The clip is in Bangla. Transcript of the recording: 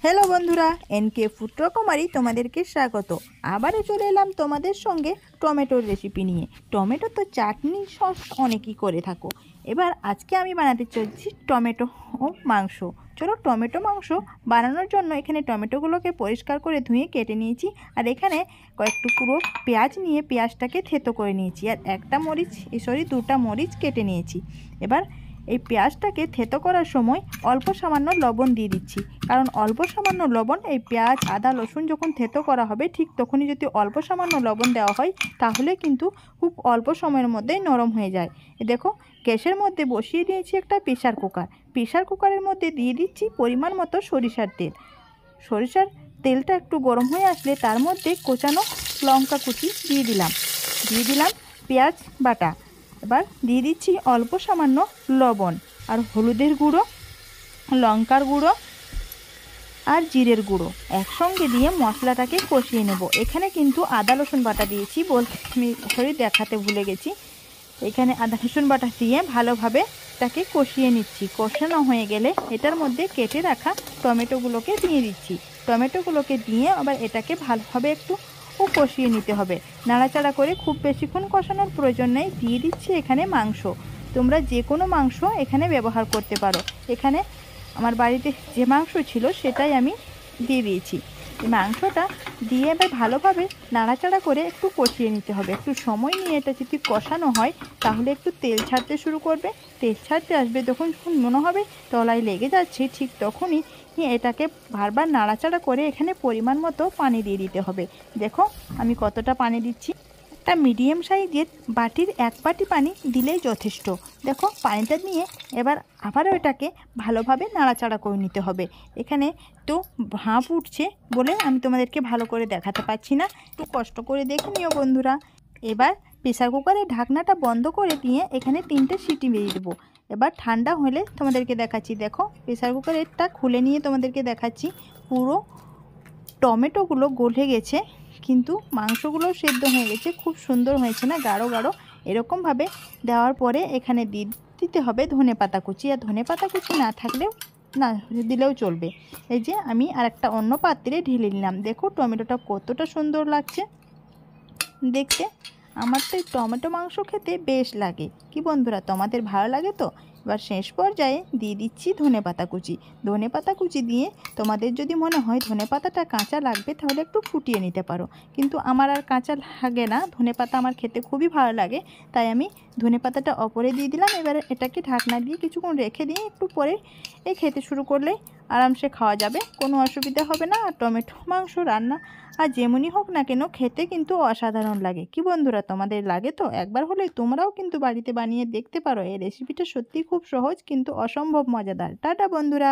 হ্যালো বন্ধুরা, এনকে ফুড রকমারি তোমাদেরকে স্বাগত। আবারও চলে এলাম তোমাদের সঙ্গে টমেটোর রেসিপি নিয়ে। টমেটো তো চাটনি সস অনেকই করে থাকো, এবার আজকে আমি বানাতে চলছি টমেটো ও মাংস। চলো, টমেটো মাংস বানানোর জন্য এখানে টমেটোগুলোকে পরিষ্কার করে ধুয়ে কেটে নিয়েছি, আর এখানে কয়েক টুকরো পেঁয়াজ নিয়ে পেঁয়াজটাকে থেতো করে নিয়েছি, আর দুটা মরিচ কেটে নিয়েছি। এবার এই পেঁয়াজটাকে থেতো করার সময় অল্প সামান্য লবণ দিয়ে দিচ্ছি, কারণ অল্প সামান্য লবণ এই পেঁয়াজ আদা রসুন যখন থেতো করা হবে ঠিক তখনই যদি অল্প সামান্য লবণ দেওয়া হয় তাহলে কিন্তু খুব অল্প সময়ের মধ্যেই নরম হয়ে যায়। দেখো, গ্যাসের মধ্যে বসিয়ে দিয়েছি একটা প্রেসার কুকারের মধ্যে দিয়ে দিচ্ছি পরিমাণ মতো সরিষার তেল। সরিষার তেলটা একটু গরম হয়ে আসলে তার মধ্যে কোচানো লঙ্কা কুচি দিয়ে দিলাম পেঁয়াজ বাটা। এবার দিয়ে দিচ্ছি অল্প সামান্য লবণ আর হলুদের গুঁড়ো, লঙ্কার গুঁড়ো আর জিরের গুঁড়ো একসঙ্গে দিয়ে মশলাটাকে কষিয়ে নেব। এখানে কিন্তু আদা রসুন বাটা দিয়েছি, দেখাতে ভুলে গেছি। এখানে আদা রসুন বাটা দিয়ে ভালোভাবে এটাকে কষিয়ে নিচ্ছি। কষানো হয়ে গেলে এটার মধ্যে কেটে রাখা টমেটোগুলোকে দিয়ে দিচ্ছি। টমেটোগুলোকে দিয়ে আবার এটাকে ভালোভাবে একটু কষিয়ে নিতে হবে, নাড়াচাড়া করে। খুব বেশিক্ষণ কষানোর প্রয়োজন নেই। দিয়ে দিচ্ছি এখানে মাংস। তোমরা যে কোনো মাংস এখানে ব্যবহার করতে পারো। এখানে আমার বাড়িতে যে মাংস ছিল সেটাই আমি দিয়ে দিয়েছি। এই মাংসটা দিয়ে এবার ভালোভাবে নাড়াচাড়া করে একটু কষিয়ে নিতে হবে। একটু সময় নিয়ে এটা যদি কষানো হয় তাহলে একটু তেল ছাড়তে শুরু করবে। তেল ছাড়তে আসবে যখন মনে হবে তলায় লেগে যাচ্ছে, ঠিক তখনই এটাকে বারবার নাড়াচাড়া করে এখানে পরিমাণ মতো পানি দিয়ে দিতে হবে। দেখো আমি কতটা পানি দিচ্ছি। একটা মিডিয়াম সাইজের বাটির 1 বাটি পানি দিলেই যথেষ্ট। দেখো পানিটা নিয়ে এবার আবারও এটাকে ভালোভাবে নাড়াচাড়া করে নিতে হবে। এখানে তো ভাপ উঠছে বলে আমি তোমাদেরকে ভালো করে দেখাতে পারছি না, একটু কষ্ট করে দেখে নিও বন্ধুরা। এবার প্রেসার কুকারের ঢাকনাটা বন্ধ করে দিয়ে এখানে 3টে সিটি মেরে দেবো। এবার ঠান্ডা হলে তোমাদেরকে দেখাচ্ছি। দেখো প্রেসার কুকারেরটা খুলে নিয়ে তোমাদেরকে দেখাচ্ছি। পুরো টমেটোগুলো গলে গেছে, কিন্তু মাংসগুলোও সেদ্ধ হয়ে গেছে। খুব সুন্দর হয়েছে না, গাঢ় গাঢ়। এরকমভাবে দেওয়ার পরে এখানে দিতে হবে ধনেপাতা কুচি, আর ধনেপাতা কুচি না থাকলেও না দিলেও চলবে। এই যে আমি আর একটা অন্য পাত্রে ঢেলে নিলাম। দেখো টমেটোটা কতটা সুন্দর লাগছে দেখতে। আমার তো এই টমেটো মাংস খেতে বেশ লাগে। কি বন্ধুরা, তোমাদের ভালো লাগে তো? এবার শেষ পর্যায়ে দিয়ে দিচ্ছি ধনেপাতা কুচি দিয়ে তোমাদের যদি মনে হয় ধনেপাতাটা কাঁচা লাগবে তাহলে একটু ফুটিয়ে নিতে পারো, কিন্তু আমার আর কাঁচা লাগে না। ধনেপাতা আমার খেতে খুবই ভালো লাগে, তাই আমি ধনেপাতাটা ওপরে দিয়ে দিলাম। এবারে এটাকে ঢাকনা দিয়ে কিছুক্ষণ রেখে দিয়ে একটু পরে খেতে শুরু করলেই আরামসে খাওয়া যাবে, কোনো অসুবিধা হবে না। আর টমেটো মাংস রান্না আর যেমনই হোক না কেন খেতে কিন্তু অসাধারণ লাগে। কি বন্ধুরা, তোমাদের লাগে তো? একবার হলে তোমরাও কিন্তু বাড়িতে বানিয়ে দেখতে পারো। এই রেসিপিটা সত্যিই খুব সহজ কিন্তু অসম্ভব মজাদার। টাটা বন্ধুরা।